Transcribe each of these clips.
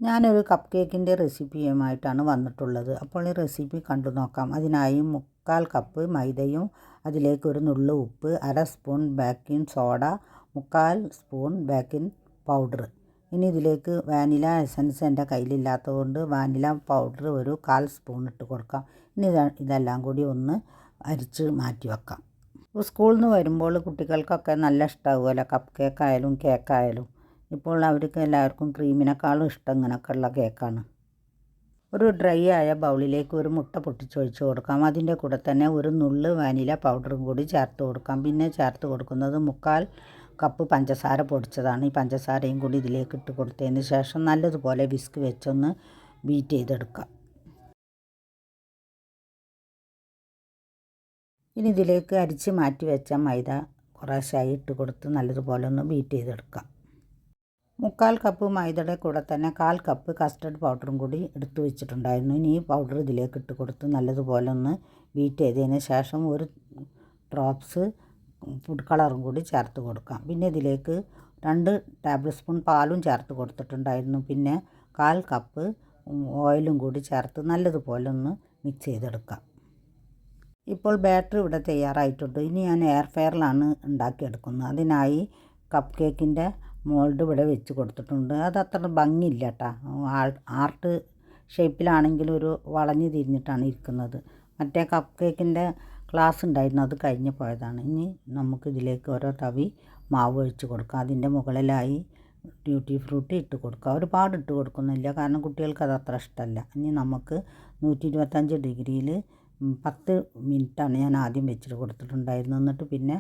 ഞാനൊരു കപ്പ് കേക്കിൻ്റെ റെസിപ്പിയുമായിട്ടാണ് വന്നിട്ടുള്ളത്. അപ്പോൾ ഈ റെസിപ്പി കണ്ടു നോക്കാം. അതിനായി 3/4 കപ്പ് മൈദയും അതിലേക്ക് ഒരു നുള്ളു ഉപ്പ്, 1/2 spoon baking soda, 3/4 spoon baking powder. ഇനി ഇതിലേക്ക് വാനില എസൻസ് എൻ്റെ കയ്യിലില്ലാത്തതുകൊണ്ട് വാനില പൗഡർ ഒരു 1/4 സ്പൂൺ ഇട്ട് കൊടുക്കാം. ഇനി ഇതെല്ലാം കൂടി ഒന്ന് അരിച്ച് മാറ്റി വെക്കാം. സ്കൂളിൽ നിന്ന് വരുമ്പോൾ കുട്ടികൾക്കൊക്കെ നല്ല ഇഷ്ടമാകുമല്ലോ കപ്പ് കേക്കായാലും കേക്കായാലും. ഇപ്പോൾ അവർക്ക് എല്ലാവർക്കും ക്രീമിനേക്കാളും ഇഷ്ടം ഇങ്ങനെയൊക്കെയുള്ള കേക്കാണ്. ഒരു ഡ്രൈ ആയ ബൗളിലേക്ക് ഒരു മുട്ട പൊട്ടിച്ചൊഴിച്ച് കൊടുക്കാം. അതിൻ്റെ കൂടെ തന്നെ ഒരു നുള്ള് വാനില പൗഡറും കൂടി ചേർത്ത് കൊടുക്കാം. പിന്നെ ചേർത്ത് കൊടുക്കുന്നത് 3/4 കപ്പ് പഞ്ചസാര പൊടിച്ചതാണ്. ഈ പഞ്ചസാരയും കൂടി ഇതിലേക്ക് ഇട്ട് കൊടുത്തതിന് ശേഷം നല്ലതുപോലെ വിസ്ക് വെച്ചൊന്ന് ബീറ്റ് ചെയ്തെടുക്കാം. ഇനി ഇതിലേക്ക് അരിച്ച് മാറ്റി വെച്ച മൈദ കുറേശ്ശായി ഇട്ട് കൊടുത്ത് നല്ലതുപോലെ ഒന്ന് ബീറ്റ് ചെയ്തെടുക്കാം. 3/4 കപ്പ് മൈദയുടെ കൂടെ തന്നെ 1/4 കപ്പ് കസ്റ്റർഡ് പൗഡറും കൂടി എടുത്തു വെച്ചിട്ടുണ്ടായിരുന്നു. ഇനി ഈ പൗഡർ ഇതിലേക്ക് ഇട്ട് കൊടുത്ത് നല്ലതുപോലെ ഒന്ന് ബീറ്റ് ചെയ്തതിന് ശേഷം ഒരു ഡ്രോപ്സ് ഫുഡ് കളറും കൂടി ചേർത്ത് കൊടുക്കാം. പിന്നെ ഇതിലേക്ക് 2 ടേബിൾ സ്പൂൺ പാലും ചേർത്ത് കൊടുത്തിട്ടുണ്ടായിരുന്നു. പിന്നെ 1/4 കപ്പ് ഓയിലും കൂടി ചേർത്ത് നല്ലതുപോലെ ഒന്ന് മിക്സ് ചെയ്തെടുക്കാം. ഇപ്പോൾ ബാറ്റർ ഇവിടെ തയ്യാറായിട്ടുണ്ട്. ഇനി ഞാൻ എയർ ഫ്രയറിലാണ് ഉണ്ടാക്കിയെടുക്കുന്നത്. അതിനായി കപ്പ് കേക്കിൻ്റെ മോൾഡ് ഇവിടെ വെച്ച് കൊടുത്തിട്ടുണ്ട്. അത് അത്ര ഭംഗിയില്ല കേട്ടോ. ആർട്ട് ഷേപ്പിലാണെങ്കിൽ ഒരു വളഞ്ഞ് തിരിഞ്ഞിട്ടാണ് ഇരിക്കുന്നത്. മറ്റേ കപ്പ് കേക്കിൻ്റെ ക്ലാസ് ഉണ്ടായിരുന്നു, അത് കഴിഞ്ഞ് പോയതാണ്. ഇനി നമുക്ക് ഇതിലേക്ക് ഓരോ തവി മാവ് ഒഴിച്ച് കൊടുക്കാം. അതിൻ്റെ മുകളിലായി ട്യൂട്ടി ഫ്രൂട്ടി ഇട്ട് കൊടുക്കുക. ഒരുപാട് ഇട്ട് കൊടുക്കുന്നില്ല, കാരണം കുട്ടികൾക്ക് അത് അത്ര ഇഷ്ടമല്ല. ഇനി നമുക്ക് 125 ഡിഗ്രിയിൽ 10 മിനിറ്റാണ് ഞാൻ ആദ്യം വെച്ചിട്ട് കൊടുത്തിട്ടുണ്ടായിരുന്നു. എന്നിട്ട് പിന്നെ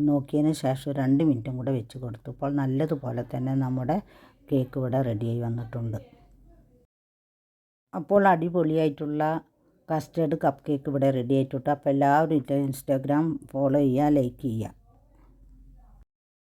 നോക്കിയതിന് ശേഷം 2 മിനിറ്റും കൂടെ വെച്ച് കൊടുത്തു. ഇപ്പോൾ നല്ലതുപോലെ തന്നെ നമ്മുടെ കേക്ക് ഇവിടെ റെഡിയായി വന്നിട്ടുണ്ട്. അപ്പോൾ അടിപൊളിയായിട്ടുള്ള കസ്റ്റേർഡ് കപ്പ് കേക്ക് ഇവിടെ റെഡി ആയിട്ടുണ്ട്. അപ്പോൾ എല്ലാവരും ഇൻസ്റ്റാഗ്രാം ഫോളോ ചെയ്യുക, ലൈക്ക് ചെയ്യുക.